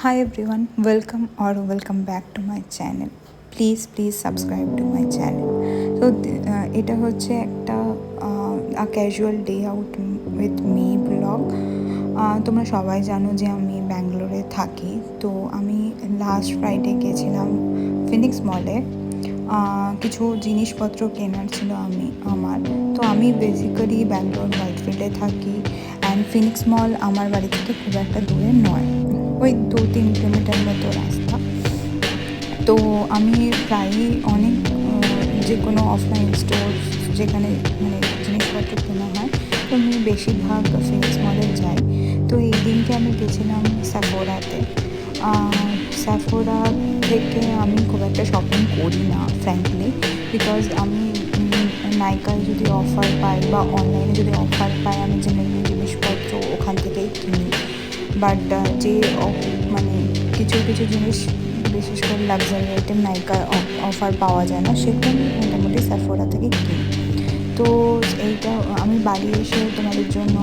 Hi everyone, welcome back to my channel. Please subscribe to my channel. So এটা হচ্ছে একটা a casual day out with me blog. তোমরা সবাই জানো যে আমি ব্যাঙ্গালোরে থাকি। তো আমি লাস্ট ফ্রাইডে গেছিলাম ফিনিক্স মলে। কিছু জিনিসপত্র কেনার ছিল আমার। তো আমি বেসিক্যালি ব্যাঙ্গালোর হোয়াইটফিল্ডে থাকি অ্যান্ড ফিনিক্স মল আমার বাড়ি থেকে খুব একটা দূরে নয়, ওই 2-3 কিলোমিটার মতো রাস্তা। তো আমি প্রায়ই অনেক যে কোনো অফলাইন স্টোর যেখানে মানে জিনিসপত্র কেনা হয়, তো আমি বেশিরভাগ ফিনিক্স মলে যাই। তো এই দিনকে আমি গেছিলাম স্যাফোরাতে। স্যাফোরা থেকে আমি খুব একটা শপিং করি না ফ্র্যাঙ্কলি, বিকজ আমি নাইকায় যদি অফার পাই বা অনলাইনে যদি অফার পাই আমি জেনারেলি জিনিসপত্র ওখান থেকেই কিনি। বাট যে মানে কিছু জিনিস বিশেষ করে লাক্সারি আইটেম নাইকার অফার পাওয়া যায় না, সেগুলো আমি মোটামুটি স্যাফোরা থেকে কিনি। তো এইটা আমি বাড়ি এসে তোমাদের জন্য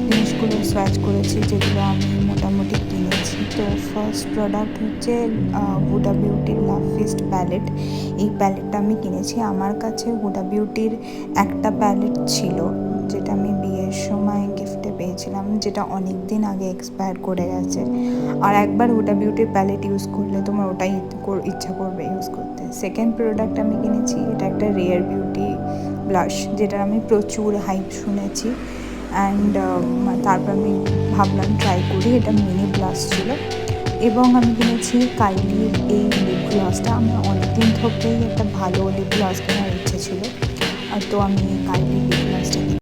জিনিসগুলো সোয়াচ করেছি যেগুলো আমি মোটামুটি কিনেছি। তো ফার্স্ট প্রোডাক্ট হচ্ছে হুডা বিউটির লাভ ফিস্ট প্যালেট। এই প্যালেটটা আমি কিনেছি। আমার কাছে হুডা বিউটির একটা প্যালেট ছিল যেটা আমি বিয়ের সময় গিফটে পেয়েছিলাম, যেটা অনেক দিন আগে এক্সপায়ার করে গেছে। আর একবার হুডা বিউটির প্যালেট ইউজ করলে তোমার ওটাই ইচ্ছা করবে ইউজ করতে। সেকেন্ড প্রোডাক্ট আমি কিনেছি, এটা একটা রেয়ার বিউটি ব্লাশ, যেটার আমি প্রচুর হাইপ শুনেছি অ্যান্ড তারপর আমি ভাবলাম ট্রাই করি। এটা মিনি ব্লাশ ছিল। এবং আমি কিনেছি কাইলির এই লিপ গ্লসটা। আমার অনেকদিন থেকেই একটা ভালো লিপ গ্লস কেনার ইচ্ছে ছিল, আর তো আমি কাইলির লিপ গ্লসটা